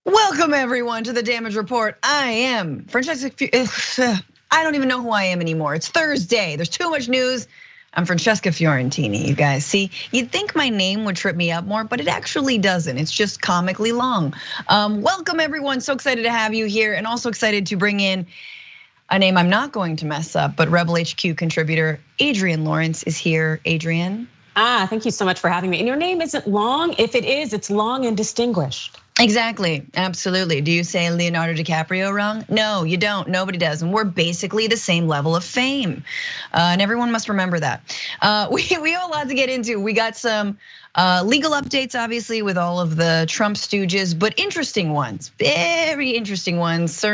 Welcome everyone to the Damage Report. I am Francesca. I don't even know who I am anymore. It's Thursday. There's too much news. I'm Francesca Fiorentini, you guys. See, you'd think my name would trip me up more, but it actually doesn't. It's just comically long. Welcome everyone. So excited to have you here, and also excited to bring in a name I'm not going to mess up, but Rebel HQ contributor Adrienne Lawrence is here. Adrienne. Thank you so much for having me. And your name isn't long. If it is, it's long and distinguished. Exactly, absolutely. Do you say Leonardo DiCaprio wrong? No, you don't. Nobody does, and we're basically the same level of fame, and everyone must remember that. We have a lot to get into. We got some legal updates, obviously, with all of the Trump stooges, but interesting ones, very interesting ones.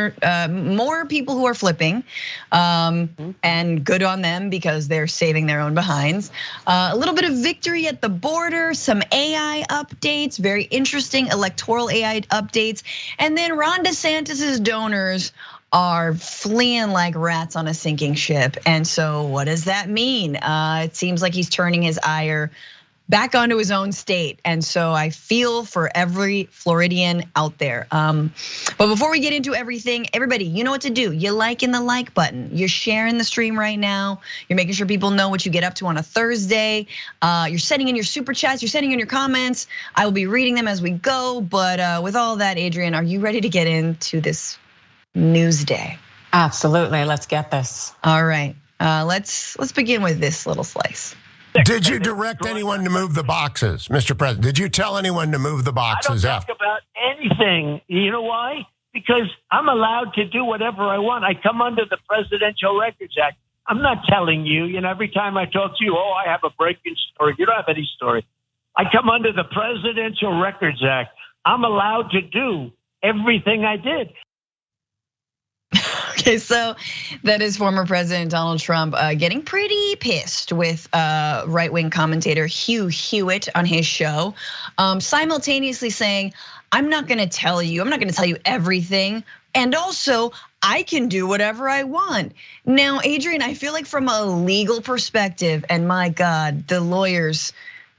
More people who are flipping, and good on them because they're saving their own behinds. A little bit of victory at the border, some AI updates, very interesting electoral AI updates, and then Ron DeSantis's donors are fleeing like rats on a sinking ship. And so what does that mean? It seems like he's turning his ire back onto his own state. And so I feel for every Floridian out there. But before we get into everything, everybody, you know what to do. You're liking the like button. You're sharing the stream right now. You're making sure people know what you get up to on a Thursday. You're sending in your super chats. You're sending in your comments. I will be reading them as we go. But with all that, Adrienne, are you ready to get into this news day? Absolutely, let's get this. All right, let's begin with this little slice. Did you direct anyone to move the boxes, Mr. President? Did you tell anyone to move the boxes? I don't talk about anything. You know why? Because I'm allowed to do whatever I want. I come under the Presidential Records Act. I'm not telling you. You know, every time I talk to you, I have a breaking story. You don't have any story. I come under the Presidential Records Act. I'm allowed to do everything I did. Okay, so that is former President Donald Trump getting pretty pissed with right-wing commentator Hugh Hewitt on his show, simultaneously saying, I'm not gonna tell you everything, and also I can do whatever I want. Now, Adrienne, I feel like from a legal perspective, and my God, the layers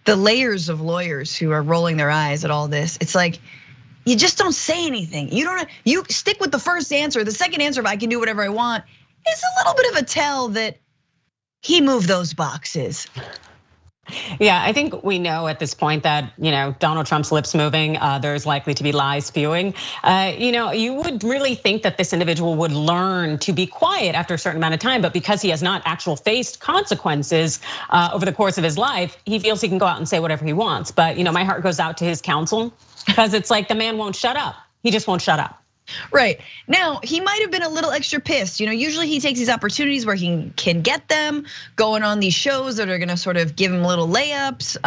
of lawyers who are rolling their eyes at all this, it's like, you just don't say anything. You stick with the first answer. The second answer of I can do whatever I want is a little bit of a tell that he moved those boxes. Yeah, I think we know at this point that Donald Trump's lips moving. There's likely to be lies spewing. You would really think that this individual would learn to be quiet after a certain amount of time, but because he has not actually faced consequences over the course of his life, he feels he can go out and say whatever he wants. But my heart goes out to his counsel, because it's like the man won't shut up. He just won't shut up. Right. Now, he might have been a little extra pissed. Usually he takes these opportunities where he can get them going on these shows that are gonna sort of give him little layups,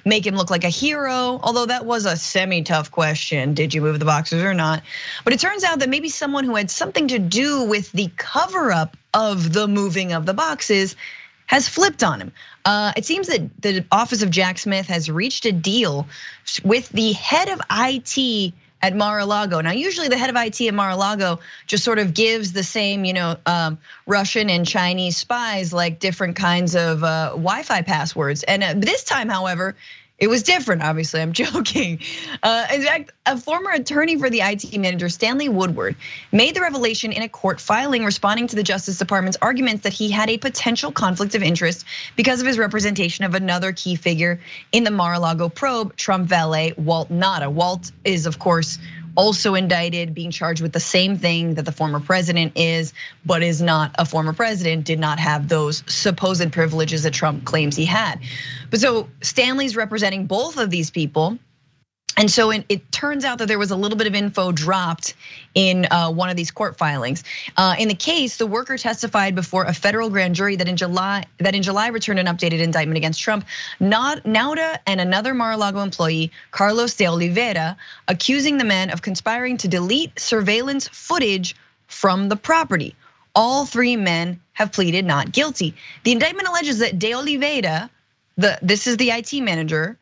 make him look like a hero. Although that was a semi-tough question, did you move the boxes or not? But it turns out that maybe someone who had something to do with the cover up of the moving of the boxes has flipped on him. It seems that the office of Jack Smith has reached a deal with the head of IT at Mar-a-Lago. Now, usually the head of IT at Mar-a-Lago just sort of gives the same, Russian and Chinese spies like different kinds of Wi-Fi passwords. And this time, however, it was different, obviously, I'm joking. In fact, a former attorney for the IT manager, Stanley Woodward, made the revelation in a court filing responding to the Justice Department's arguments that he had a potential conflict of interest because of his representation of another key figure in the Mar-a-Lago probe, Trump valet Walt Nauta. Walt is, of course, also indicted, being charged with the same thing that the former president is, but is not a former president, did not have those supposed privileges that Trump claims he had. But so Stanley's representing both of these people. And so it turns out that there was a little bit of info dropped in one of these court filings. In the case, the worker testified before a federal grand jury that in July returned an updated indictment against Trump. Nauta and another Mar-a-Lago employee, Carlos de Oliveira, accusing the men of conspiring to delete surveillance footage from the property. All three men have pleaded not guilty. The indictment alleges that de Oliveira, this is the IT manager,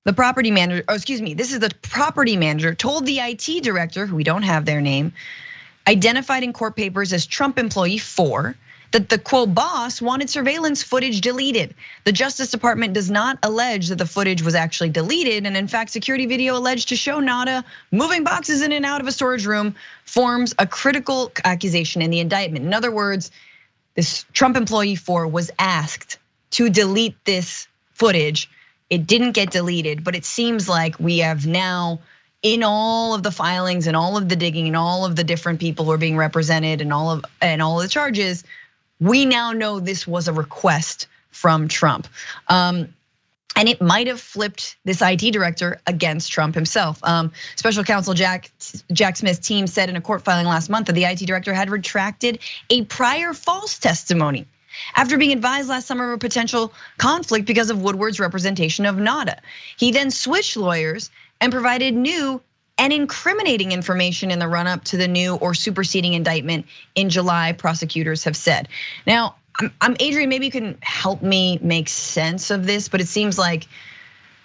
the property manager, this is the property manager, told the IT director, who we don't have their name, identified in court papers as Trump employee 4, that the quote boss wanted surveillance footage deleted. The Justice Department does not allege that the footage was actually deleted, and in fact, security video alleged to show Nada moving boxes in and out of a storage room forms a critical accusation in the indictment. In other words, this Trump employee was asked to delete this footage. It didn't get deleted, but it seems like we have now, in all of the filings and all of the digging and all of the different people who are being represented and all of the charges, we now know this was a request from Trump. And it might have flipped this IT director against Trump himself. Special counsel Jack Smith's team said in a court filing last month that the IT director had retracted a prior false testimony after being advised last summer of a potential conflict because of Woodward's representation of Nada. He then switched lawyers and provided new and incriminating information in the run-up to the new or superseding indictment in July, prosecutors have said. Now, I'm Adrienne, maybe you can help me make sense of this, but it seems like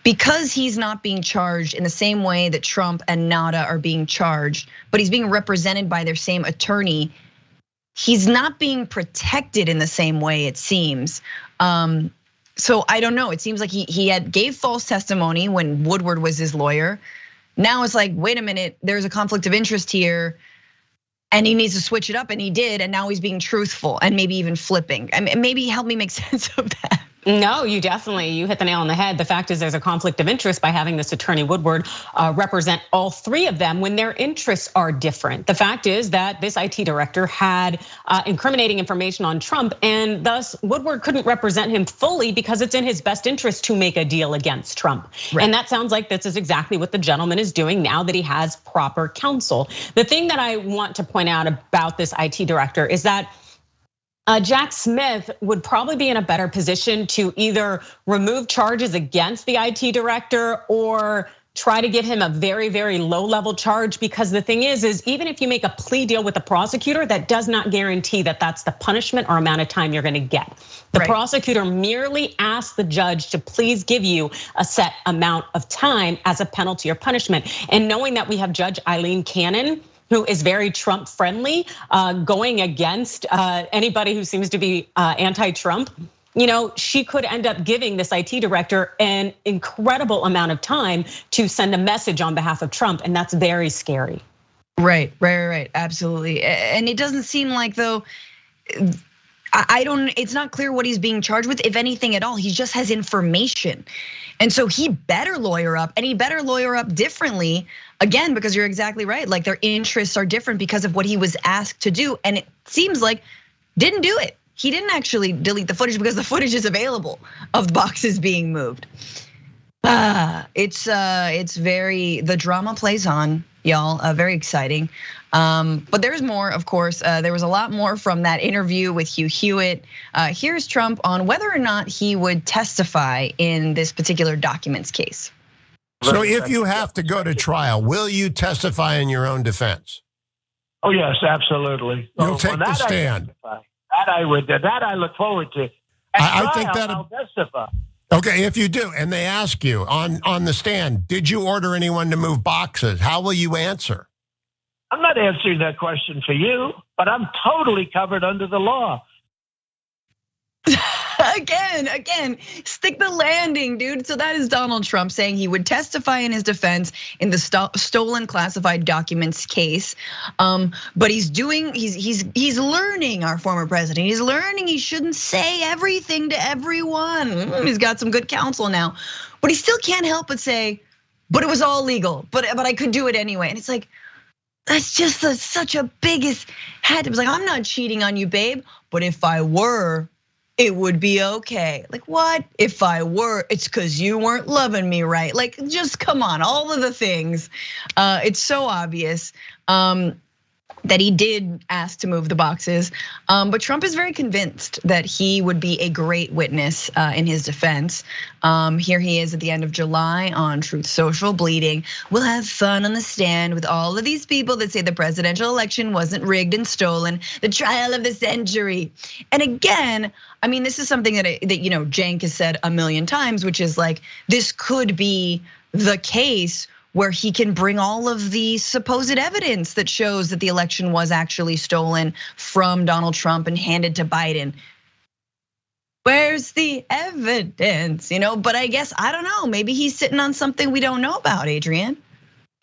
because he's not being charged in the same way that Trump and Nada are being charged, but he's being represented by their same attorney, he's not being protected in the same way, it seems. So I don't know, it seems like he gave false testimony when Woodward was his lawyer. Now it's like, wait a minute, there's a conflict of interest here, and he needs to switch it up, and he did, and now he's being truthful and maybe even flipping. I mean, maybe help me make sense of that. No, you hit the nail on the head. The fact is there's a conflict of interest by having this attorney Woodward represent all three of them when their interests are different. The fact is that this IT director had incriminating information on Trump, and thus Woodward couldn't represent him fully because it's in his best interest to make a deal against Trump. Right. And that sounds like this is exactly what the gentleman is doing now that he has proper counsel. The thing that I want to point out about this IT director is that Jack Smith would probably be in a better position to either remove charges against the IT director or try to give him a very, very low level charge, because the thing is even if you make a plea deal with the prosecutor, that does not guarantee that that's the punishment or amount of time you're gonna get. The prosecutor merely asked the judge to please give you a set amount of time as a penalty or punishment. And knowing that we have Judge Eileen Cannon, who is very Trump friendly, going against anybody who seems to be anti-Trump, she could end up giving this IT director an incredible amount of time to send a message on behalf of Trump, and that's very scary. Right, absolutely. And it doesn't seem like, though, it's not clear what he's being charged with, if anything at all. He just has information. And so he better lawyer up, and he better lawyer up differently, again, because you're exactly right. Like, their interests are different because of what he was asked to do. And it seems like didn't do it. He didn't actually delete the footage because the footage is available of the boxes being moved. It's very, the drama plays on, y'all, very exciting. But there's more, of course. There was a lot more from that interview with Hugh Hewitt. Here's Trump on whether or not he would testify in this particular documents case. So if you have to go to trial, will you testify in your own defense? Oh yes, absolutely. You'll take the stand. That I would. That I look forward to. I think that I'll testify. Okay, if you do, and they ask you on the stand, did you order anyone to move boxes? How will you answer? I'm not answering that question for you, but I'm totally covered under the law. Again, stick the landing, dude. So that is Donald Trump saying he would testify in his defense in the stolen classified documents case. But he's learning, our former president. He's learning he shouldn't say everything to everyone. He's got some good counsel now, but he still can't help but say, but it was all legal, but I could do it anyway. And it's like, that's just such a biggest head. It was like, I'm not cheating on you, babe, but if I were, it would be okay. Like, what? If I were, it's because you weren't loving me right. Like, just come on, all of the things. It's so obvious that he did ask to move the boxes. But Trump is very convinced that he would be a great witness in his defense. Here he is at the end of July on Truth Social bleating, "We'll have fun on the stand with all of these people that say the presidential election wasn't rigged and stolen, the trial of the century." And again, I mean, this is something that Cenk has said a million times, which is like, this could be the case where he can bring all of the supposed evidence that shows that the election was actually stolen from Donald Trump and handed to Biden. Where's the evidence? But I guess, I don't know, maybe he's sitting on something we don't know about, Adrienne.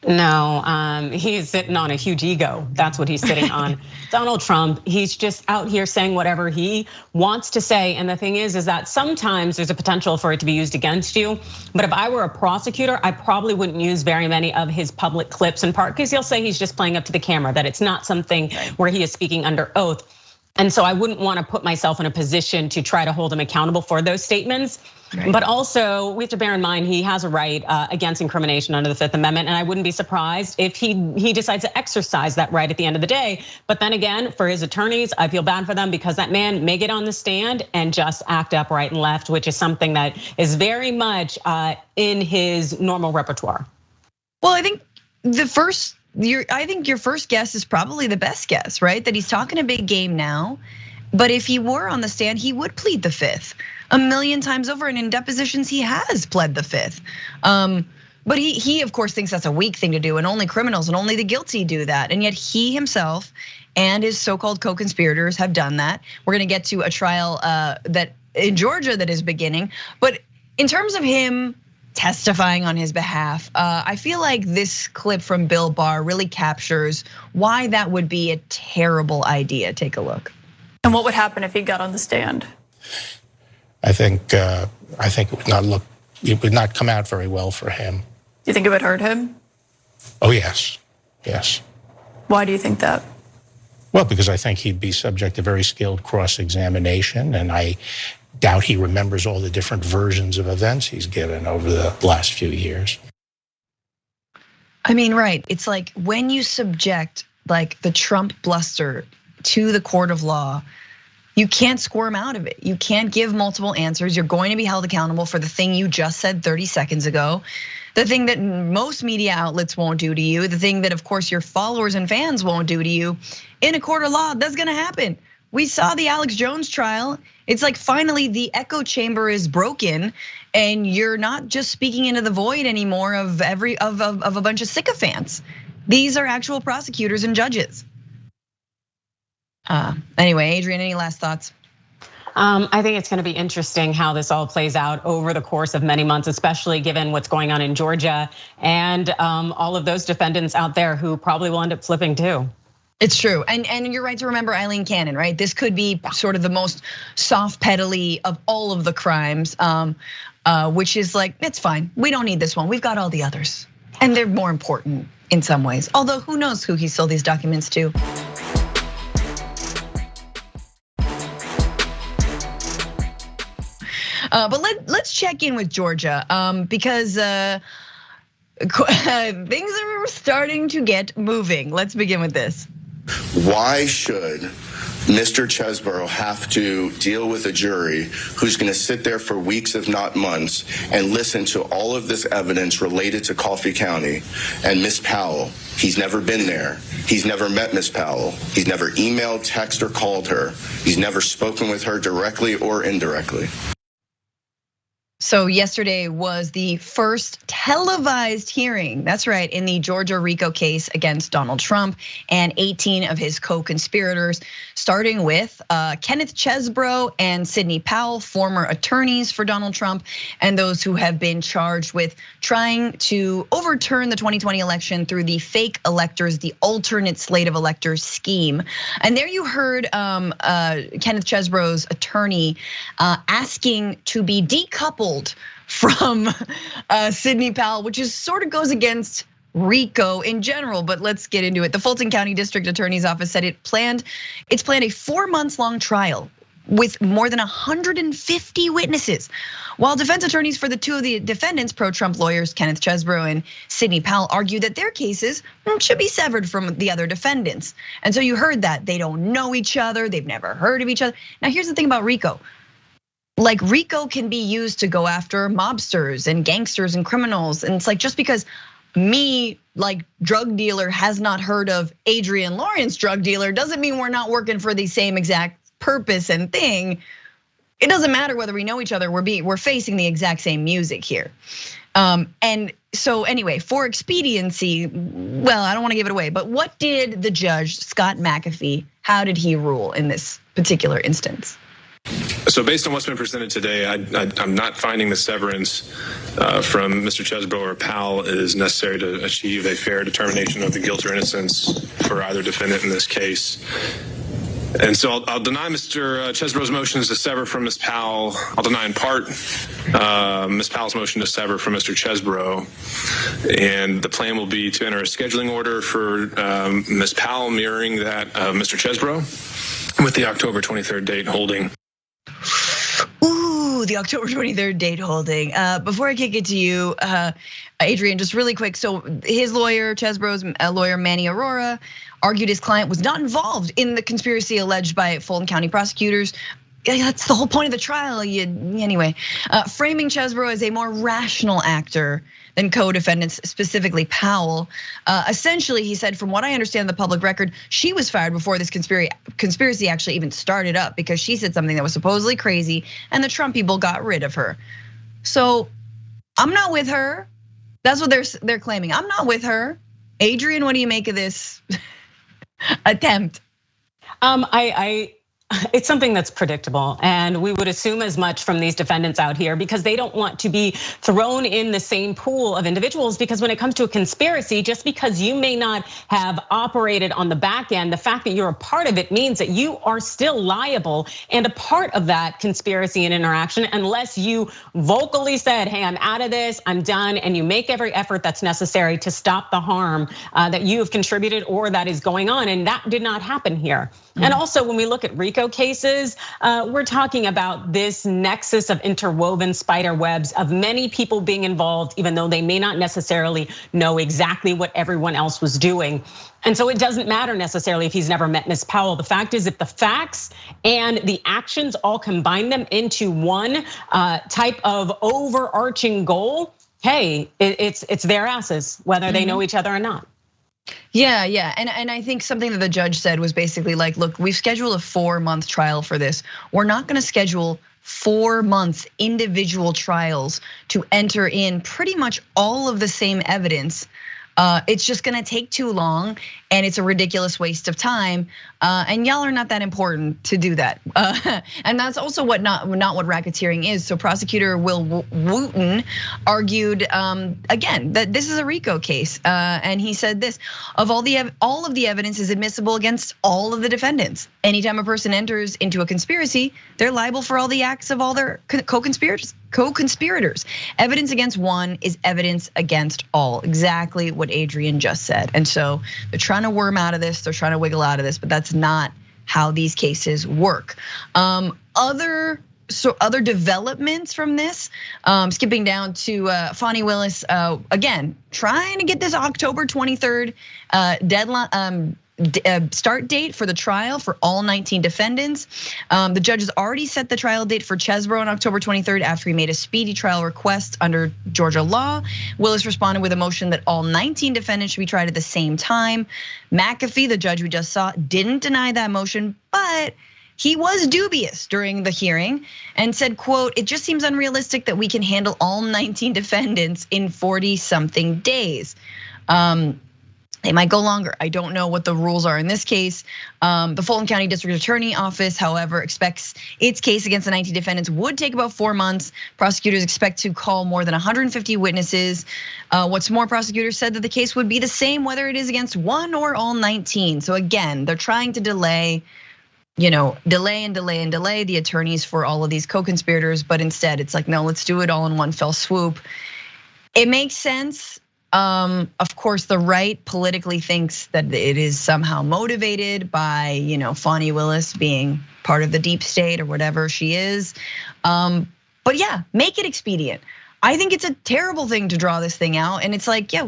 No, he's sitting on a huge ego. That's what he's sitting on. Donald Trump, he's just out here saying whatever he wants to say. And the thing is that sometimes there's a potential for it to be used against you. But if I were a prosecutor, I probably wouldn't use very many of his public clips, in part because he'll say he's just playing up to the camera, that it's not something where he is speaking under oath. And so I wouldn't want to put myself in a position to try to hold him accountable for those statements. Right. But also, we have to bear in mind he has a right against incrimination under the Fifth Amendment, and I wouldn't be surprised if he decides to exercise that right at the end of the day. But then again, for his attorneys, I feel bad for them because that man may get on the stand and just act up right and left, which is something that is very much in his normal repertoire. Well, I think your first guess is probably the best guess, right? That he's talking a big game now, but if he were on the stand, he would plead the Fifth a million times over, and in depositions he has pled the Fifth. But he of course thinks that's a weak thing to do, and only criminals and only the guilty do that. And yet he himself and his so-called co-conspirators have done that. We're gonna get to a trial that in Georgia that is beginning, but in terms of him testifying on his behalf, I feel like this clip from Bill Barr really captures why that would be a terrible idea. Take a look. And what would happen if he got on the stand? I think it would not come out very well for him. Do you think it would hurt him? Oh, yes, yes. Why do you think that? Well, because I think he'd be subject to very skilled cross-examination, and I doubt he remembers all the different versions of events he's given over the last few years. I mean, right, it's like when you subject like the Trump bluster to the court of law, you can't squirm out of it. You can't give multiple answers. You're going to be held accountable for the thing you just said 30 seconds ago, the thing that most media outlets won't do to you, the thing that of course your followers and fans won't do to you. In a court of law, that's gonna happen. We saw the Alex Jones trial. It's like finally the echo chamber is broken, and you're not just speaking into the void anymore of a bunch of sycophants. These are actual prosecutors and judges. Anyway, Adrienne, any last thoughts? I think it's going to be interesting how this all plays out over the course of many months, especially given what's going on in Georgia and all of those defendants out there who probably will end up flipping too. It's true, and you're right to remember Eileen Cannon, right? This could be sort of the most soft pedally of all of the crimes, which is like, it's fine. We don't need this one. We've got all the others, and they're more important in some ways. Although who knows who he sold these documents to? But let's check in with Georgia because things are starting to get moving. Let's begin with this. Why should Mr. Chesborough have to deal with a jury who's going to sit there for weeks, if not months, and listen to all of this evidence related to Coffee County and Miss Powell? He's never been there. He's never met Miss Powell. He's never emailed, texted, or called her. He's never spoken with her directly or indirectly. So yesterday was the first televised hearing, that's right, in the Georgia RICO case against Donald Trump and 18 of his co-conspirators, starting with Kenneth Chesborough and Sidney Powell, former attorneys for Donald Trump, and those who have been charged with trying to overturn the 2020 election through the fake electors, the alternate slate of electors scheme. And there you heard Kenneth Chesborough's attorney asking to be decoupled from Sidney Powell, which is sort of goes against RICO in general, but let's get into it. The Fulton County District Attorney's Office said it's planned a 4 months long trial with more than 150 witnesses. While defense attorneys for the two of the defendants, pro-Trump lawyers Kenneth Chesborough and Sidney Powell, argue that their cases should be severed from the other defendants. And so you heard that they don't know each other, they've never heard of each other. Now here's the thing about RICO. Like RICO can be used to go after mobsters and gangsters and criminals. And it's like, just because me, like drug dealer, has not heard of Adrienne Lawrence, drug dealer, doesn't mean we're not working for the same exact purpose and thing. it doesn't matter whether we know each other. We're facing the exact same music here. And so anyway, for expediency, well, I don't want to give it away, but what did the judge, Scott McAfee, how did he rule in this particular instance? So based on what's been presented today, I'm not finding the severance from Mr. Chesbrough or Powell is necessary to achieve a fair determination of the guilt or innocence for either defendant in this case. And so I'll deny Mr. Chesbrough's motions to sever from Ms. Powell. I'll deny in part Ms. Powell's motion to sever from Mr. Chesbrough. And the plan will be to enter a scheduling order for Ms. Powell mirroring that of Mr. Chesbrough with the October 23rd date holding. Ooh, the October 23rd date holding. Before I kick it to you, Adrienne, just really quick. So his lawyer, Chesbrough's lawyer, Manny Arora, argued his client was not involved in the conspiracy alleged by Fulton County prosecutors. That's the whole point of the trial. Anyway, framing Chesbrough as a more rational actor than co-defendants, specifically Powell. Essentially, he said, from what I understand the public record, she was fired before this conspiracy actually even started up because she said something that was supposedly crazy and the Trump people got rid of her. So I'm not with her. That's what they're claiming. I'm not with her. Adrienne, what do you make of this attempt? It's something that's predictable, and we would assume as much from these defendants out here because they don't want to be thrown in the same pool of individuals. Because when it comes to a conspiracy, just because you may not have operated on the back end, the fact that you're a part of it means that you are still liable and a part of that conspiracy and interaction, unless you vocally said, hey, I'm out of this, I'm done, and you make every effort that's necessary to stop the harm that you have contributed or that is going on. And that did not happen here. And also, when we look at RICO cases, we're talking about this nexus of interwoven spider webs of many people being involved, even though they may not necessarily know exactly what everyone else was doing. And so it doesn't matter necessarily if he's never met Ms. Powell. The fact is, if the facts and the actions all combine them into one type of overarching goal, hey, it's their asses, whether they know each other or not. Yeah, and I think something that the judge said was basically like, look, we've scheduled a 4-month trial for this. We're not gonna schedule 4 months individual trials to enter in pretty much all of the same evidence. It's just gonna take too long and it's a ridiculous waste of time. And y'all are not that important to do that. And that's also not what racketeering is. So prosecutor Will Wooten argued again that this is a RICO case, and he said this: of all of the evidence is admissible against all of the defendants. Anytime a person enters into a conspiracy, they're liable for all the acts of all their co-conspirators. Evidence against one is evidence against all. Exactly what Adrienne just said. And so they're trying to worm out of this, they're trying to wiggle out of this, but that's not how these cases work. Other developments from this, skipping down to Fani Willis, again, trying to get this October 23rd deadline, start date for the trial for all 19 defendants. The judge has already set the trial date for Chesbrough on October 23rd after he made a speedy trial request under Georgia law. Willis responded with a motion that all 19 defendants should be tried at the same time. McAfee, the judge we just saw, didn't deny that motion, but he was dubious during the hearing and said, quote, it just seems unrealistic that we can handle all 19 defendants in 40-something days. They might go longer. I don't know what the rules are in this case. The Fulton County District Attorney Office, however, expects its case against the 19 defendants would take about 4 months. Prosecutors expect to call more than 150 witnesses. What's more, prosecutors said that the case would be the same whether it is against one or all 19. So again, they're trying to delay the attorneys for all of these co-conspirators, but instead it's like, no, let's do it all in one fell swoop. It makes sense. Of course, the right politically thinks that it is somehow motivated by, Fani Willis being part of the deep state or whatever she is. But yeah, make it expedient. I think it's a terrible thing to draw this thing out. And it's like, yeah,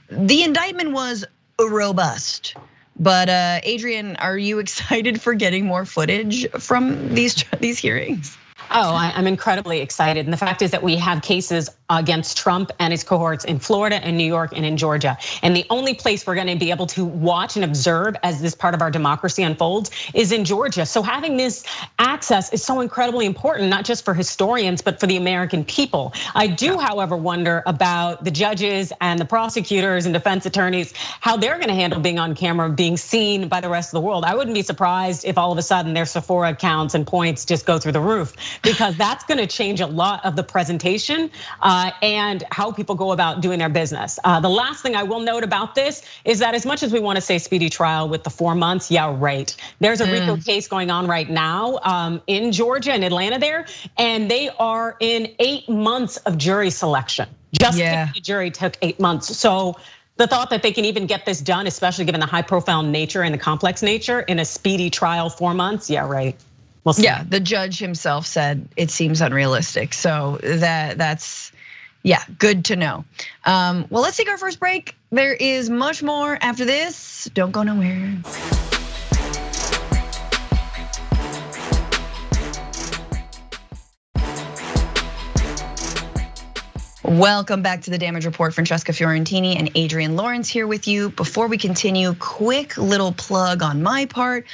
the indictment was robust. But Adrienne, are you excited for getting more footage from these hearings? Oh, I'm incredibly excited. And the fact is that we have cases against Trump and his cohorts in Florida and New York and in Georgia. And the only place we're going to be able to watch and observe as this part of our democracy unfolds is in Georgia. So having this access is so incredibly important, not just for historians, but for the American people. I do, however, wonder about the judges and the prosecutors and defense attorneys, how they're going to handle being on camera, being seen by the rest of the world. I wouldn't be surprised if all of a sudden their Sephora accounts and points just go through the roof, because that's going to change a lot of the presentation and how people go about doing their business. The last thing I will note about this is that as much as we want to say speedy trial with the 4 months, yeah, right. There's a RICO case going on right now in Georgia and Atlanta there, and they are in 8 months of jury selection. Just picking a jury took 8 months. So the thought that they can even get this done, especially given the high profile nature and the complex nature, in a speedy trial, 4 months, yeah, right. We'll see. Yeah, the judge himself said it seems unrealistic. So that's good to know. Well, let's take our first break. There is much more after this. Don't go nowhere. Welcome back to the Damage Report. Francesca Fiorentini and Adrienne Lawrence here with you. Before we continue, quick little plug on my part.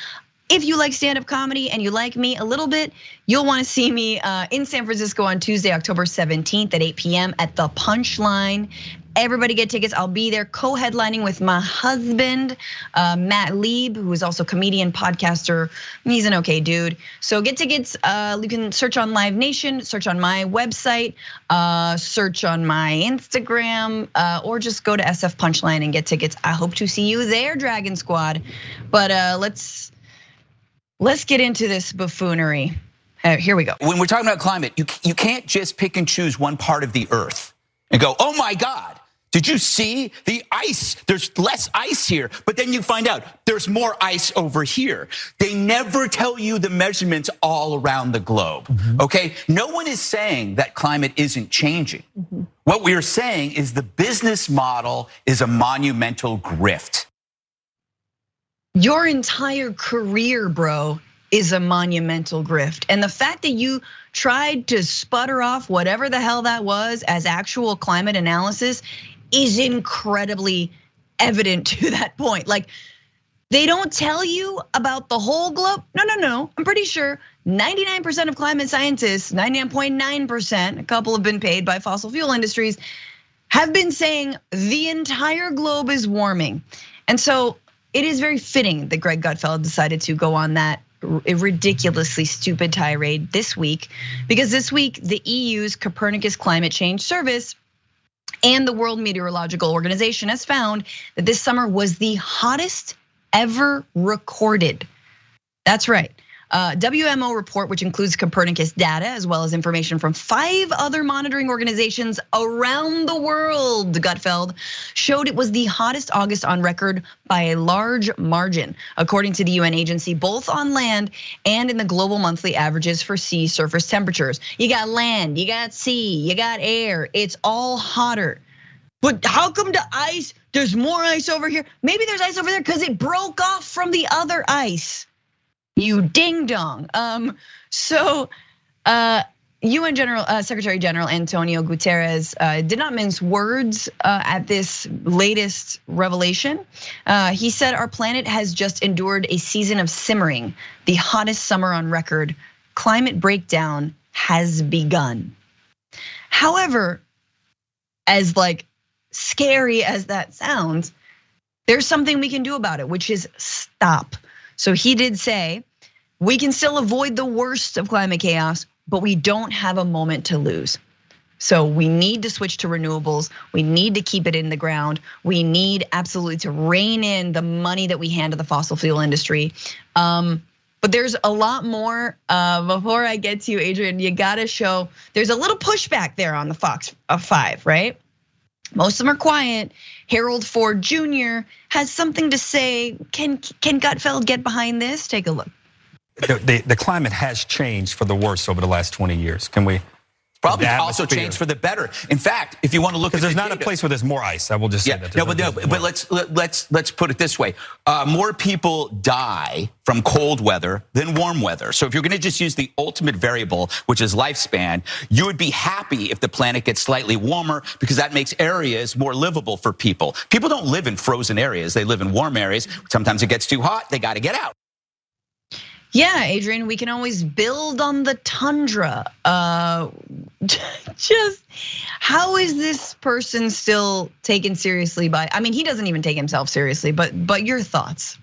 If you like stand-up comedy and you like me a little bit, you'll want to see me in San Francisco on Tuesday, October 17th at 8 p.m. at the Punchline. Everybody get tickets. I'll be there co-headlining with my husband, Matt Lieb, who is also comedian, podcaster. He's an okay dude. So get tickets. You can search on Live Nation, search on my website, search on my Instagram, or just go to SF Punchline and get tickets. I hope to see you there, Dragon Squad. But let's get into this buffoonery. Here we go. When we're talking about climate, you can't just pick and choose one part of the earth and go, oh my God, did you see the ice? There's less ice here, but then you find out there's more ice over here. They never tell you the measurements all around the globe, okay? No one is saying that climate isn't changing. What we are saying is the business model is a monumental grift. Your entire career, bro, is a monumental grift. And the fact that you tried to sputter off whatever the hell that was as actual climate analysis is incredibly evident to that point. Like, they don't tell you about the whole globe. No. I'm pretty sure 99% of climate scientists, 99.9%, a couple have been paid by fossil fuel industries, have been saying the entire globe is warming. And so it is very fitting that Greg Gutfeld decided to go on that ridiculously stupid tirade this week, because this week the EU's Copernicus Climate Change Service and the World Meteorological Organization has found that this summer was the hottest ever recorded. That's right. WMO report, which includes Copernicus data as well as information from 5 other monitoring organizations around the world, Gutfeld, showed it was the hottest August on record by a large margin, according to the UN agency, both on land and in the global monthly averages for sea surface temperatures. You got land, you got sea, you got air, it's all hotter. But how come the ice, there's more ice over here? Maybe there's ice over there because it broke off from the other ice. You ding dong. So UN Secretary General Antonio Guterres did not mince words at this latest revelation. He said our planet has just endured a season of simmering, the hottest summer on record. Climate breakdown has begun. However, as like scary as that sounds, there's something we can do about it, which is stop. So he did say, we can still avoid the worst of climate chaos, but we don't have a moment to lose. So we need to switch to renewables. We need to keep it in the ground. We need absolutely to rein in the money that we hand to the fossil fuel industry. But there's a lot more. Before I get to you, Adrienne, you gotta show, there's a little pushback there on the Fox 5, right? Most of them are quiet. Harold Ford Jr. has something to say. Can Gutfeld get behind this? Take a look. The climate has changed for the worse over the last 20 years. Can we Probably also changed for the better. In fact, if you want to look at there's not a place where there's more ice. I will just say that. But let's put it this way: more people die from cold weather than warm weather. So if you're going to just use the ultimate variable, which is lifespan, you would be happy if the planet gets slightly warmer because that makes areas more livable for people. People don't live in frozen areas; they live in warm areas. Sometimes it gets too hot; they got to get out. Yeah, Adrienne, we can always build on the tundra. Just how is this person still taken seriously by? I mean, he doesn't even take himself seriously. But your thoughts?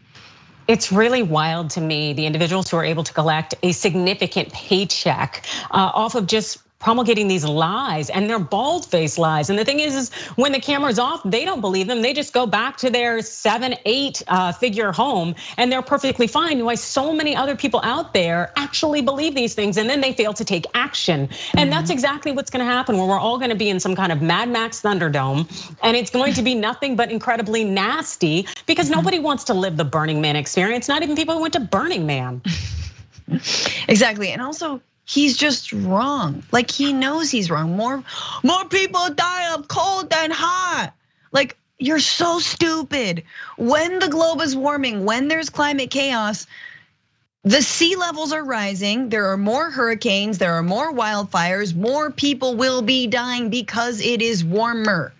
It's really wild to me, the individuals who are able to collect a significant paycheck off of just promulgating these lies, and they're bald-faced lies. And the thing is when the camera's off, they don't believe them. They just go back to their 7-8 figure home, and they're perfectly fine. Why so many other people out there actually believe these things, and then they fail to take action. And that's exactly what's gonna happen, where we're all gonna be in some kind of Mad Max Thunderdome, and it's going to be nothing but incredibly nasty, because nobody wants to live the Burning Man experience, not even people who went to Burning Man. Exactly, and also, he's just wrong. Like, he knows he's wrong. More people die of cold than hot. Like, you're so stupid. When the globe is warming, when there's climate chaos, the sea levels are rising. There are more hurricanes, there are more wildfires, more people will be dying because it is warmer.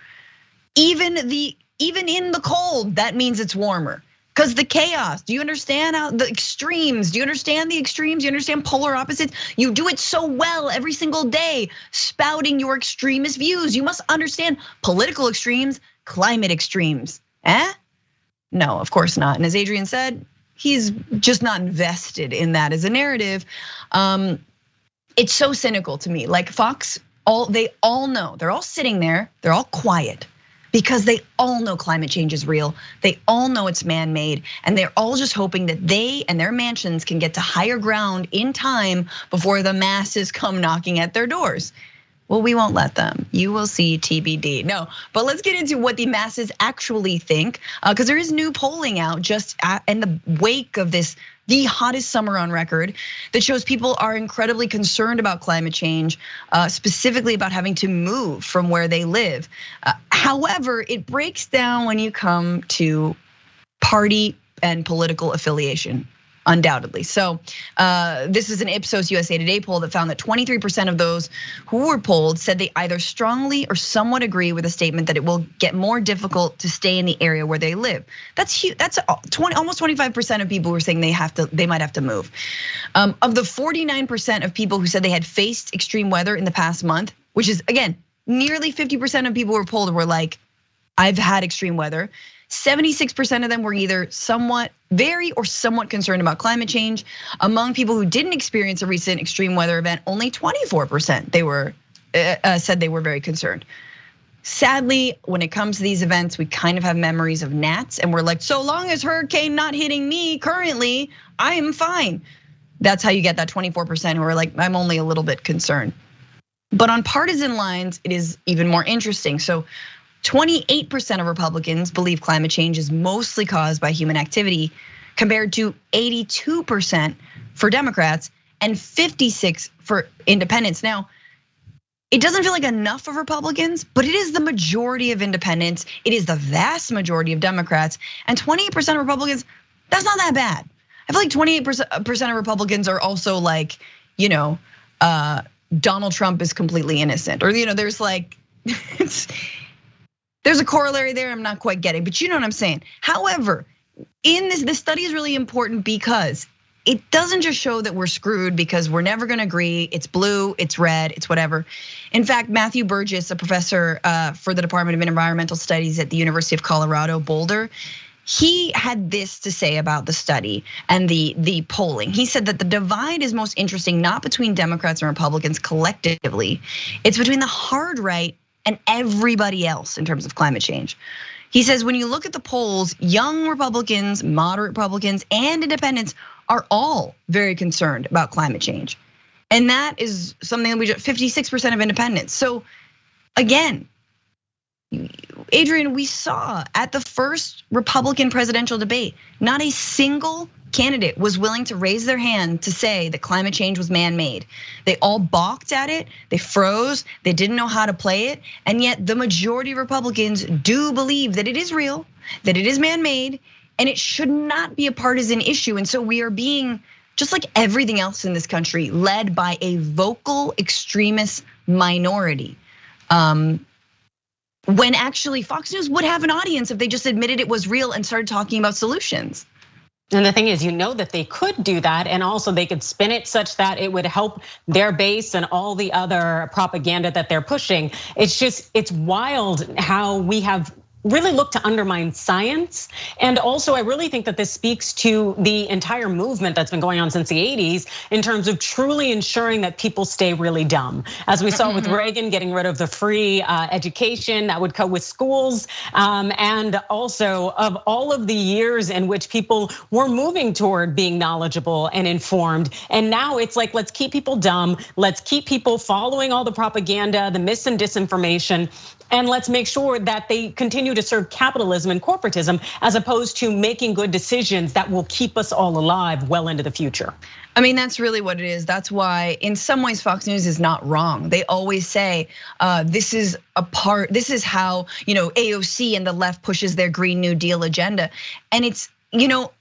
Even in the cold, that means it's warmer. Because the chaos, do you understand how the extremes? Do you understand the extremes? Do you understand polar opposites? You do it so well every single day, spouting your extremist views. You must understand political extremes, climate extremes. No, of course not. And as Adrienne said, he's just not invested in that as a narrative. It's so cynical to me. Like Fox, they all know, they're all sitting there, they're all quiet. Because they all know climate change is real. They all know it's man-made, and they're all just hoping that they and their mansions can get to higher ground in time before the masses come knocking at their doors. Well, we won't let them. You will see TBD. No, but let's get into what the masses actually think, because there is new polling out just in the wake of this, the hottest summer on record, that shows people are incredibly concerned about climate change, specifically about having to move from where they live. However, it breaks down when you come to party and political affiliation, undoubtedly. So this is an Ipsos USA Today poll that found that 23% of those who were polled said they either strongly or somewhat agree with the statement that it will get more difficult to stay in the area where they live. That's huge. That's almost 25% of people who are saying they might have to move. Of the 49% of people who said they had faced extreme weather in the past month, which is again, nearly 50% of people who were polled were like, I've had extreme weather. 76% of them were either somewhat, very, or somewhat concerned about climate change. Among people who didn't experience a recent extreme weather event, only 24% said they were very concerned. Sadly, when it comes to these events, we kind of have memories of gnats, and we're like, so long as hurricane not hitting me currently, I am fine. That's how you get that 24% who are like, I'm only a little bit concerned. But on partisan lines, it is even more interesting. So 28% of Republicans believe climate change is mostly caused by human activity, compared to 82% for Democrats and 56% for independents. Now, it doesn't feel like enough of Republicans, but it is the majority of independents. It is the vast majority of Democrats, and 28% of Republicans, that's not that bad. I feel like 28% of Republicans are also like, Donald Trump is completely innocent, or there's like, there's a corollary there I'm not quite getting, but you know what I'm saying. However, in this study is really important because it doesn't just show that we're screwed because we're never gonna agree, it's blue, it's red, it's whatever. In fact, Matthew Burgess, a professor for the Department of Environmental Studies at the University of Colorado, Boulder, he had this to say about the study and the polling. He said that the divide is most interesting not between Democrats and Republicans collectively, it's between the hard right and everybody else in terms of climate change. He says when you look at the polls, young Republicans, moderate Republicans, and independents are all very concerned about climate change. And that is something that 56% of independents. So again, Adrienne, we saw at the first Republican presidential debate, not a single candidate was willing to raise their hand to say that climate change was man-made. They all balked at it, they froze, they didn't know how to play it, and yet the majority of Republicans do believe that it is real, that it is man-made, and it should not be a partisan issue. And so we are being, just like everything else in this country, led by a vocal extremist minority. When actually Fox News would have an audience if they just admitted it was real and started talking about solutions. And the thing is, that they could do that, and also they could spin it such that it would help their base and all the other propaganda that they're pushing. It's wild how we have really looked to undermine science. And also, I really think that this speaks to the entire movement that's been going on since the 80s in terms of truly ensuring that people stay really dumb. As we saw with Reagan getting rid of the free education that would come with schools. And also of all of the years in which people were moving toward being knowledgeable and informed. And now it's like, let's keep people dumb. Let's keep people following all the propaganda, the mis and disinformation. And let's make sure that they continue to serve capitalism and corporatism as opposed to making good decisions that will keep us all alive well into the future. I mean, that's really what it is. That's why in some ways Fox News is not wrong. They always say this is how, AOC and the left pushes their Green New Deal agenda. And it's,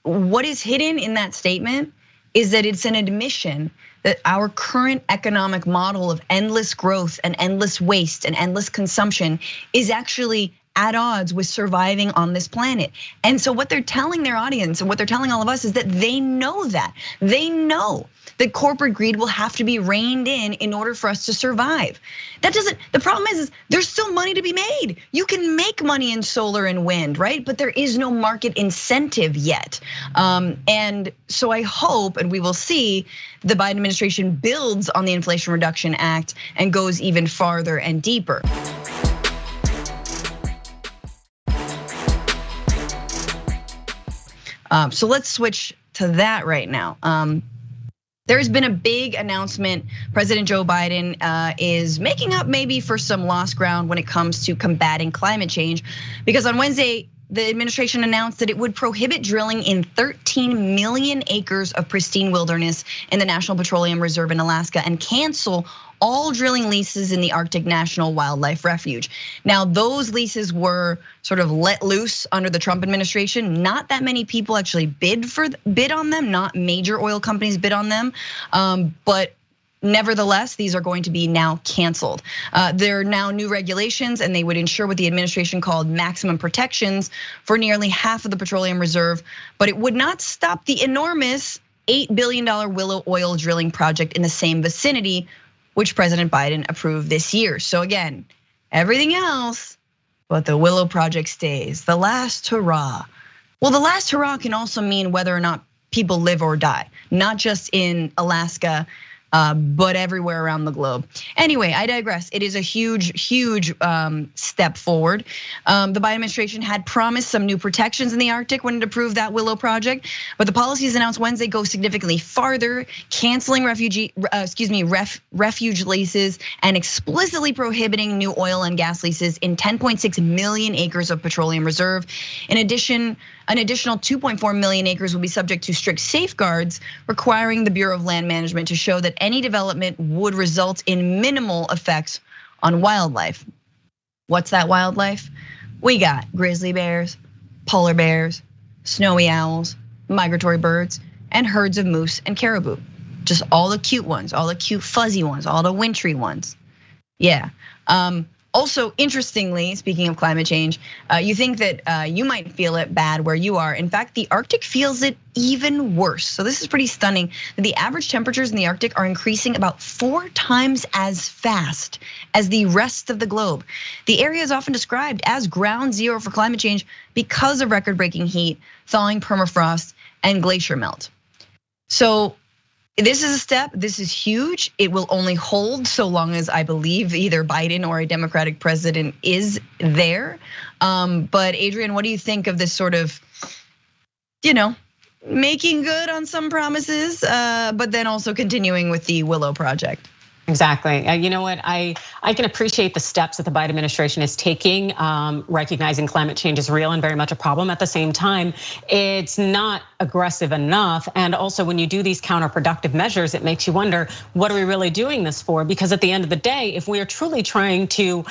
what is hidden in that statement is that it's an admission that our current economic model of endless growth and endless waste and endless consumption is actually at odds with surviving on this planet. And so what they're telling their audience and what they're telling all of us is that they know that. They know that corporate greed will have to be reined in order for us to survive. The problem is there's still money to be made. You can make money in solar and wind, right? But there is no market incentive yet. And so I hope, and we will see, the Biden administration builds on the Inflation Reduction Act and goes even farther and deeper. So let's switch to that right now. There's been a big announcement. President Joe Biden is making up maybe for some lost ground when it comes to combating climate change, because on Wednesday, the administration announced that it would prohibit drilling in 13 million acres of pristine wilderness in the National Petroleum Reserve in Alaska and cancel all drilling leases in the Arctic National Wildlife Refuge. Now, those leases were sort of let loose under the Trump administration. Not that many people actually bid on them, not major oil companies bid on them, but nevertheless, these are going to be now canceled. There are now new regulations, and they would ensure what the administration called maximum protections for nearly half of the petroleum reserve, but it would not stop the enormous $8 billion Willow oil drilling project in the same vicinity, which President Biden approved this year. So again, everything else, but the Willow project stays. The last hurrah. Well, the last hurrah can also mean whether or not people live or die, not just in Alaska, but everywhere around the globe. Anyway, I digress. It is a huge step forward. The Biden administration had promised some new protections in the Arctic when it approved that Willow project, but the policies announced Wednesday go significantly farther, canceling refuge leases and explicitly prohibiting new oil and gas leases in 10.6 million acres of petroleum reserve. In addition, an additional 2.4 million acres will be subject to strict safeguards, requiring the Bureau of Land Management to show that any development would result in minimal effects on wildlife. What's that wildlife? We got grizzly bears, polar bears, snowy owls, migratory birds, and herds of moose and caribou. Just all the cute ones, all the cute fuzzy ones, all the wintry ones. Yeah. Also, interestingly, speaking of climate change, you think that you might feel it bad where you are. In fact, the Arctic feels it even worse. So this is pretty stunning. The average temperatures in the Arctic are increasing about 4 times as fast as the rest of the globe. The area is often described as ground zero for climate change because of record-breaking heat, thawing permafrost, and glacier melt. So this is a step, this is huge. It will only hold so long as I believe either Biden or a Democratic president is there. But Adrienne, what do you think of this sort of, making good on some promises, but then also continuing with the Willow project? Exactly. You know what? I can appreciate the steps that the Biden administration is taking, recognizing climate change is real and very much a problem. At the same time, it's not aggressive enough. And also, when you do these counterproductive measures, it makes you wonder, what are we really doing this for? Because at the end of the day, if we are truly trying to,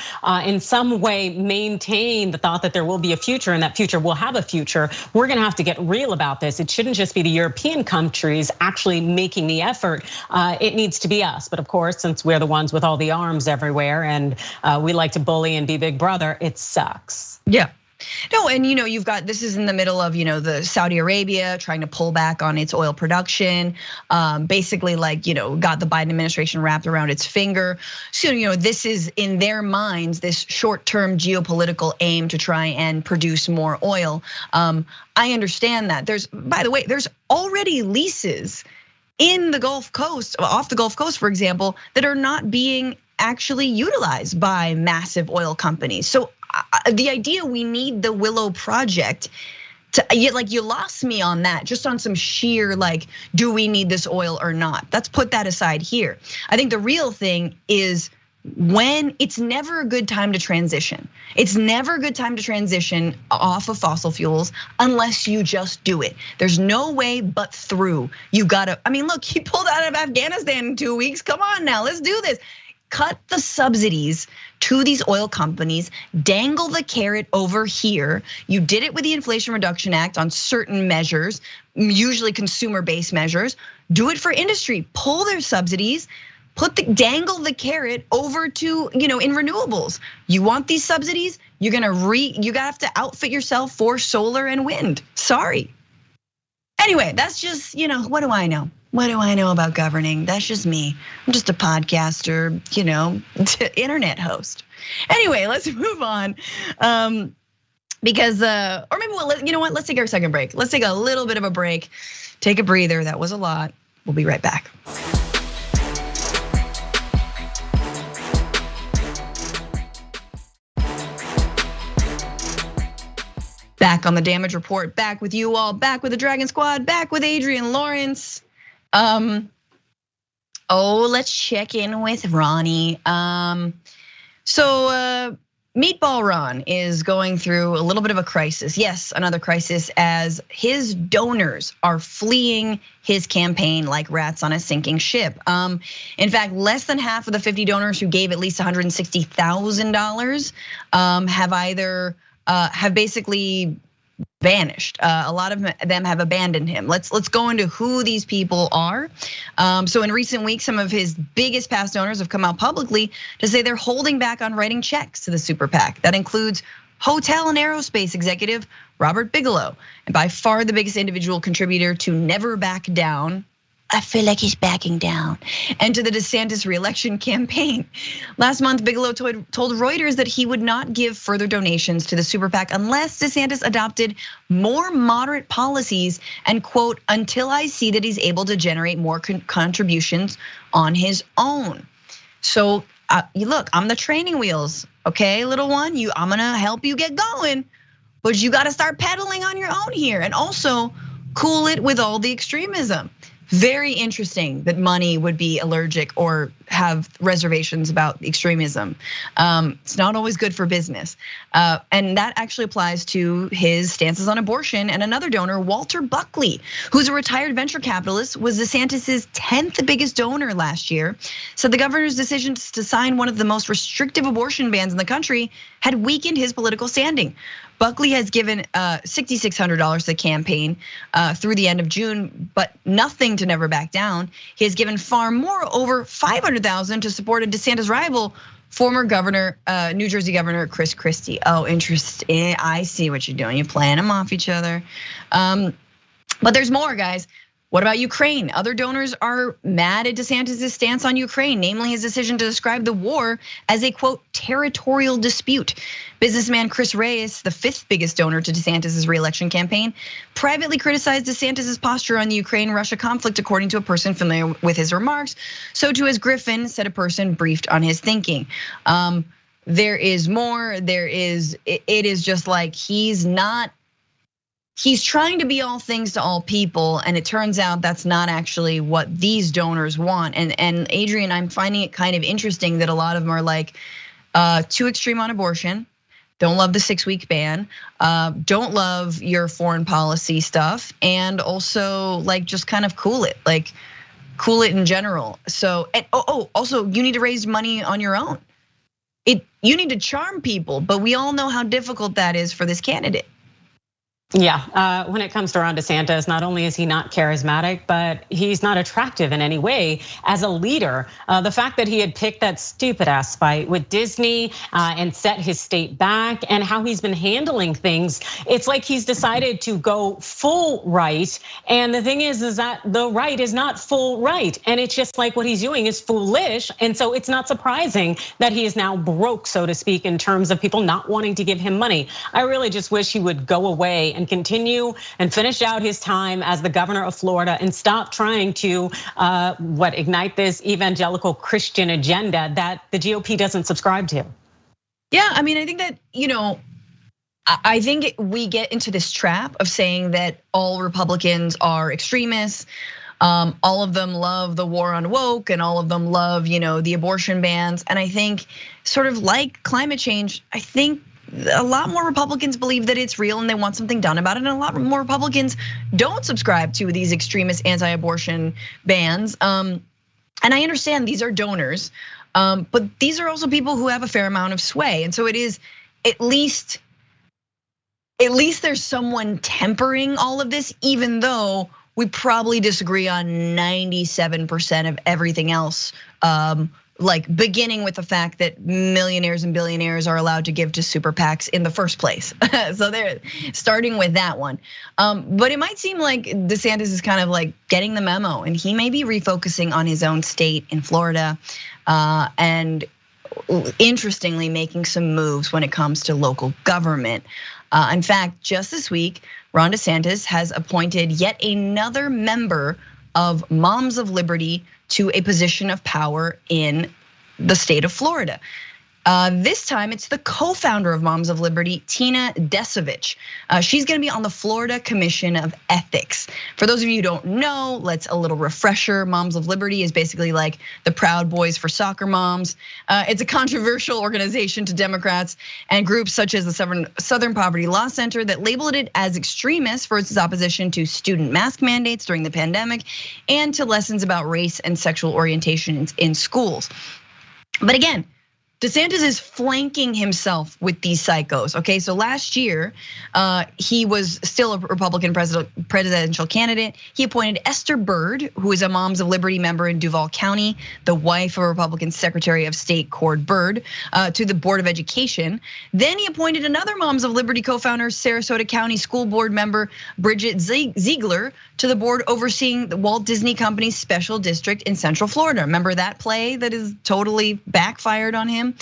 in some way, maintain the thought that there will be a future and that future will have a future, we're going to have to get real about this. It shouldn't just be the European countries actually making the effort. It needs to be us. But of course, since we're the ones with all the arms everywhere and we like to bully and be big brother, it sucks. Yeah. No, and you've got, this is in the middle of, the Saudi Arabia trying to pull back on its oil production, basically got the Biden administration wrapped around its finger. So, this is in their minds, this short-term geopolitical aim to try and produce more oil. I understand that. By the way, there's already leases in the Gulf Coast, off the Gulf Coast, for example, that are not being actually utilized by massive oil companies. So the idea we need the Willow Project you lost me on that, just on some sheer do we need this oil or not? Let's put that aside here. I think the real thing is when it's never a good time to transition. It's never a good time to transition off of fossil fuels unless you just do it. There's no way but through. You gotta, look, he pulled out of Afghanistan in 2 weeks. Come on now, let's do this. Cut the subsidies to these oil companies, dangle the carrot over here. You did it with the Inflation Reduction Act on certain measures, usually consumer-based measures. Do it for industry, pull their subsidies, dangle the carrot over to, in renewables. You want these subsidies? You have to outfit yourself for solar and wind. Sorry. Anyway, that's just, what do I know? What do I know about governing? That's just me. I'm just a podcaster, internet host. Anyway, let's move on. Because, or maybe, you know what? Let's take our second break. Let's take a little bit of a break. Take a breather. That was a lot. We'll be right back. Back on the damage report, back with you all, back with the Dragon Squad, back with Adrienne Lawrence. Let's check in with Ronnie. So Meatball Ron is going through a little bit of a crisis. Yes, another crisis as his donors are fleeing his campaign like rats on a sinking ship. In fact, less than half of the 50 donors who gave at least $160,000 have basically vanished. A lot of them have abandoned him. Let's go into who these people are. So in recent weeks, some of his biggest past donors have come out publicly to say they're holding back on writing checks to the super PAC. That includes hotel and aerospace executive Robert Bigelow, and by far the biggest individual contributor to Never Back Down. I feel like he's backing down. And to the DeSantis re-election campaign. Last month, Bigelow told Reuters that he would not give further donations to the super PAC unless DeSantis adopted more moderate policies and quote, until I see that he's able to generate more contributions on his own. So look, I'm the training wheels, okay, little one? I'm gonna help you get going, but you gotta start pedaling on your own here and also cool it with all the extremism. Very interesting that money would be allergic or have reservations about extremism. It's not always good for business. And that actually applies to his stances on abortion. And another donor, Walter Buckley, who's a retired venture capitalist, was DeSantis's 10th biggest donor last year. Said the governor's decision to sign one of the most restrictive abortion bans in the country had weakened his political standing. Buckley has given $6,600 to the campaign through the end of June, but nothing to Never Back Down. He has given far more, over $500,000 to support a DeSantis rival, former governor, New Jersey Governor Chris Christie. Oh, interesting. I see what you're doing. You're playing them off each other. But there's more, guys. What about Ukraine? Other donors are mad at DeSantis' stance on Ukraine, namely his decision to describe the war as a quote, territorial dispute. Businessman Chris Reyes, the 5th biggest donor to DeSantis' re-election campaign, privately criticized DeSantis' posture on the Ukraine-Russia conflict, according to a person familiar with his remarks. So too has Griffin, said a person briefed on his thinking. There is more, it is just like he's not he's trying to be all things to all people, and it turns out that's not actually what these donors want. And Adrienne, I'm finding it kind of interesting that a lot of them are like too extreme on abortion, don't love the 6-week ban, don't love your foreign policy stuff, and also like just kind of cool it in general. So, and also you need to raise money on your own. You need to charm people, but we all know how difficult that is for this candidate. Yeah, when it comes to Ron DeSantis, not only is he not charismatic, but he's not attractive in any way as a leader. The fact that he had picked that stupid ass fight with Disney and set his state back, and how he's been handling things, it's like he's decided to go full right. And the thing is that the right is not full right. And it's just like what he's doing is foolish. And so it's not surprising that he is now broke, so to speak, in terms of people not wanting to give him money. I really just wish he would go away and continue and finish out his time as the governor of Florida and stop trying to ignite this evangelical Christian agenda that the GOP doesn't subscribe to. Yeah, I mean, I think that, I think we get into this trap of saying that all Republicans are extremists. All of them love the war on woke, and all of them love, the abortion bans. And I think sort of like climate change, I think a lot more Republicans believe that it's real and they want something done about it. And a lot more Republicans don't subscribe to these extremist anti-abortion bans. And I understand these are donors, but these are also people who have a fair amount of sway. And so it is at least there's someone tempering all of this, even though we probably disagree on 97% of everything else. Like beginning with the fact that millionaires and billionaires are allowed to give to super PACs in the first place. So they're starting with that one. But it might seem like DeSantis is kind of like getting the memo, and he may be refocusing on his own state in Florida. And interestingly, making some moves when it comes to local government. In fact, just this week, Ron DeSantis has appointed yet another member of Moms of Liberty to a position of power in the state of Florida. This time it's the co-founder of Moms of Liberty, Tina Desovich. She's gonna be on the Florida Commission of Ethics. For those of you who don't know, let's a little refresher. Moms of Liberty is basically like the Proud Boys for soccer moms. It's a controversial organization to Democrats and groups such as the Southern Poverty Law Center that labeled it as extremist for its opposition to student mask mandates during the pandemic and to lessons about race and sexual orientation in schools. But again, DeSantis is flanking himself with these psychos, okay? So last year, he was still a Republican presidential candidate. He appointed Esther Byrd, who is a Moms of Liberty member in Duval County, the wife of Republican Secretary of State Cord Byrd, to the Board of Education. Then he appointed another Moms of Liberty co-founder, Sarasota County School Board member Bridget Ziegler, to the board overseeing the Walt Disney Company's special district in Central Florida. Remember that play that is totally backfired on him?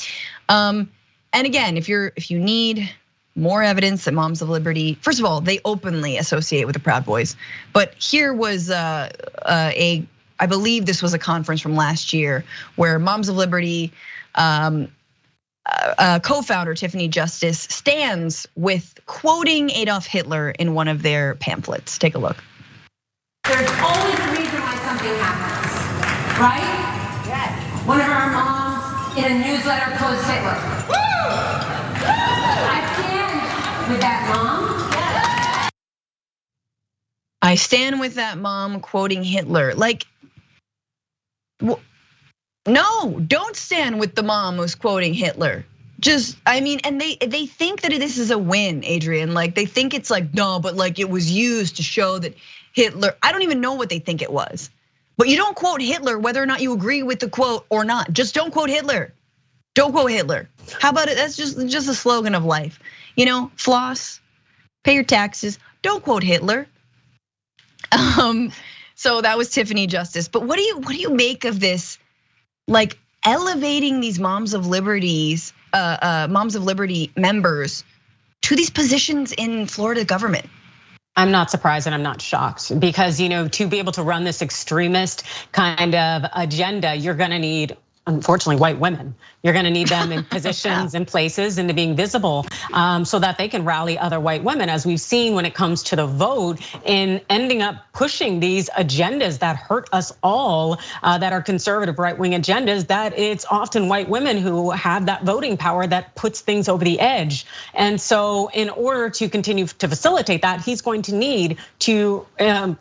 And again, if you need more evidence that Moms of Liberty, first of all, they openly associate with the Proud Boys. But here was I believe this was a conference from last year where Moms of Liberty co-founder Tiffany Justice stands with quoting Adolf Hitler in one of their pamphlets. Take a look. There's always a reason why something happens, right? Yes. One of our moms in a newsletter quotes Hitler. Woo! I stand with that mom. I stand with that mom quoting Hitler. Like, no, don't stand with the mom who's quoting Hitler. Just, I mean, and they think that this is a win, Adrienne. Like they think it's like, no, but like it was used to show that Hitler, I don't even know what they think it was. But you don't quote Hitler whether or not you agree with the quote or not. Just don't quote Hitler. Don't quote Hitler. How about it? That's just a slogan of life. Floss, pay your taxes, don't quote Hitler. So that was Tiffany Justice. But what do you make of this? Like elevating these Moms of Liberty members to these positions in Florida government. I'm not surprised and I'm not shocked because to be able to run this extremist kind of agenda, you're gonna need unfortunately, white women. You're gonna need them in positions and places and to being visible so that they can rally other white women, as we've seen when it comes to the vote, in ending up pushing these agendas that hurt us all, that are conservative right-wing agendas, that it's often white women who have that voting power that puts things over the edge. And so in order to continue to facilitate that, he's going to need to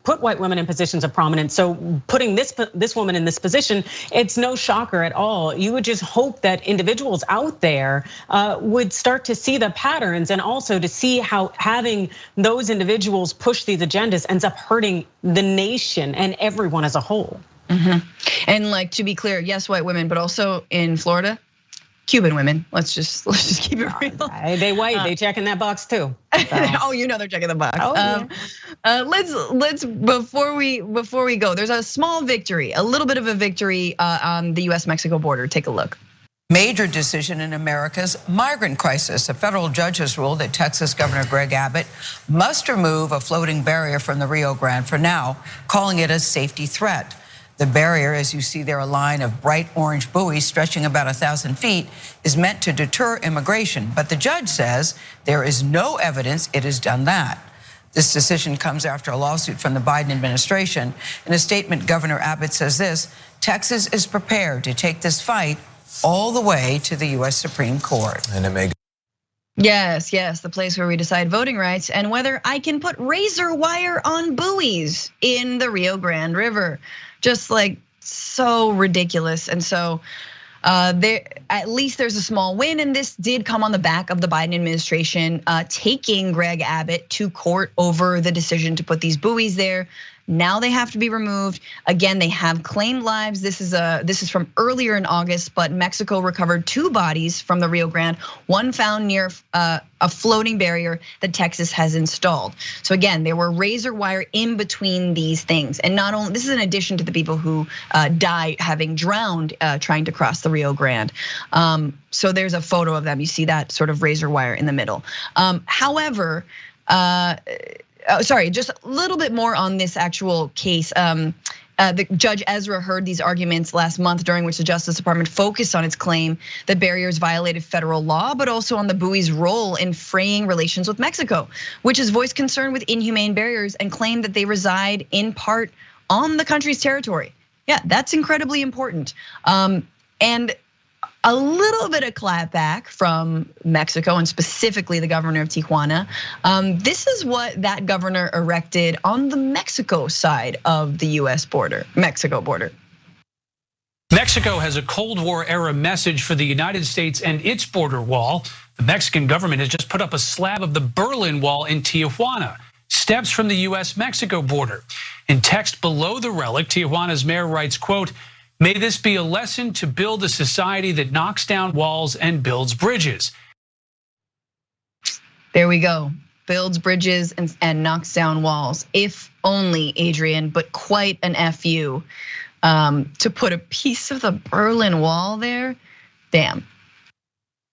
put white women in positions of prominence. So putting this woman in this position, it's no shocker at all. You would just hope that individuals out there would start to see the patterns, and also to see how having those individuals push these agendas ends up hurting the nation and everyone as a whole. And like, to be clear, yes, white women, but also in Florida, Cuban women. Let's just keep it real. They white, they checking that box too. So. Oh, you know they're checking the box. Let's before we go, there's a small victory, a little bit of a victory on the US-Mexico border. Take a look. Major decision in America's migrant crisis. A federal judge has ruled that Texas Governor Greg Abbott must remove a floating barrier from the Rio Grande for now, calling it a safety threat. The barrier, as you see there, a line of bright orange buoys stretching about 1,000 feet, is meant to deter immigration. But the judge says there is no evidence it has done that. This decision comes after a lawsuit from the Biden administration. In a statement, Governor Abbott says this: Texas is prepared to take this fight all the way to the US Supreme Court. And it may. Yes, the place where we decide voting rights and whether I can put razor wire on buoys in the Rio Grande River. Just like so ridiculous. And so at least there's a small win, and this did come on the back of the Biden administration taking Greg Abbott to court over the decision to put these buoys there. Now they have to be removed. Again, they have claimed lives. This is from earlier in August, but Mexico recovered 2 bodies from the Rio Grande, one found near a floating barrier that Texas has installed. So again, there were razor wire in between these things. And not only, this is in addition to the people who died having drowned trying to cross the Rio Grande. So there's a photo of them. You see that sort of razor wire in the middle. However, sorry, just a little bit more on this actual case. The Judge Ezra heard these arguments last month, during which the Justice Department focused on its claim that barriers violated federal law, but also on the buoy's role in fraying relations with Mexico, which has voiced concern with inhumane barriers and claimed that they reside in part on the country's territory. Yeah, that's incredibly important. And a little bit of clapback from Mexico, and specifically the governor of Tijuana. This is what that governor erected on the Mexico side of the US border, Mexico border. Mexico has a Cold War era message for the United States and its border wall. The Mexican government has just put up a slab of the Berlin Wall in Tijuana, steps from the US-Mexico border. In text below the relic, Tijuana's mayor writes, quote, "May this be a lesson to build a society that knocks down walls and builds bridges." There we go. Builds bridges and knocks down walls. If only, Adrienne, but quite an FU to put a piece of the Berlin Wall there. Damn.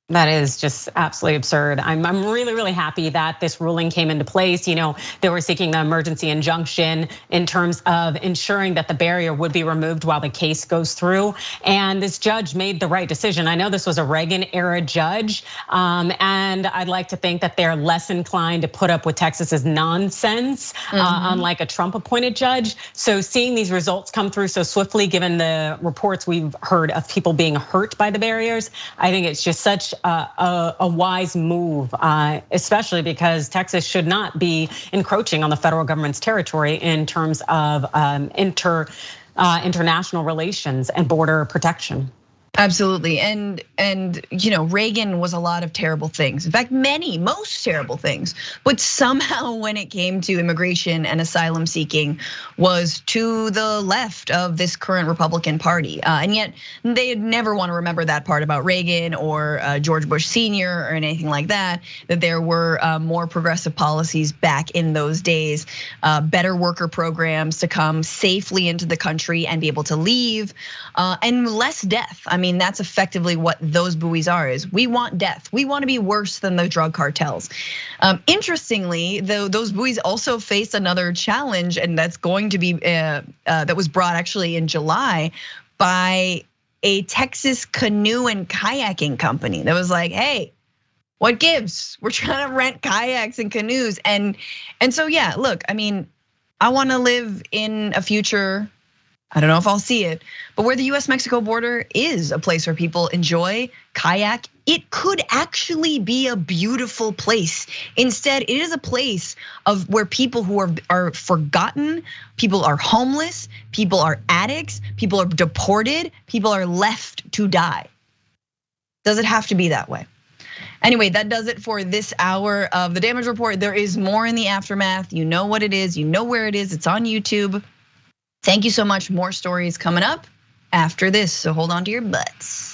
That is just absolutely absurd. I'm really, really happy that this ruling came into place. You know, they were seeking the emergency injunction in terms of ensuring that the barrier would be removed while the case goes through. And this judge made the right decision. I know this was a Reagan era judge, and I'd like to think that they're less inclined to put up with Texas's nonsense, unlike a Trump appointed judge. So seeing these results come through so swiftly, given the reports we've heard of people being hurt by the barriers, I think it's just such a wise move, especially because Texas should not be encroaching on the federal government's territory in terms of international relations and border protection. Absolutely, and you know, Reagan was a lot of terrible things. In fact, most terrible things. But somehow, when it came to immigration and asylum seeking, was to the left of this current Republican Party. And yet, they'd never want to remember that part about Reagan or George Bush Sr. or anything like that. That there were more progressive policies back in those days, better worker programs to come safely into the country and be able to leave, and less death. I mean, that's effectively what those buoys are, is we want death. We want to be worse than the drug cartels. Interestingly, though, those buoys also face another challenge, and that's going to be, that was brought actually in July by a Texas canoe and kayaking company that was like, hey, what gives? We're trying to rent kayaks and canoes. And so, yeah, look, I mean, I wanna live in a future, I don't know if I'll see it, but where the US-Mexico border is a place where people enjoy kayak, it could actually be a beautiful place. Instead, it is a place of where people who are forgotten, people are homeless, people are addicts, people are deported, people are left to die. Does it have to be that way? Anyway, that does it for this hour of the Damage Report. There is more in the aftermath. You know what it is, you know where it is, it's on YouTube. Thank you so much. More stories coming up after this, so hold on to your butts.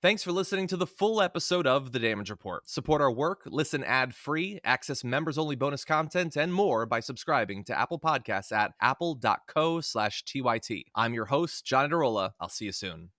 Thanks for listening to the full episode of The Damage Report. Support our work, listen ad-free, access members-only bonus content, and more by subscribing to Apple Podcasts at apple.co/TYT. I'm your host, John Adarola. I'll see you soon.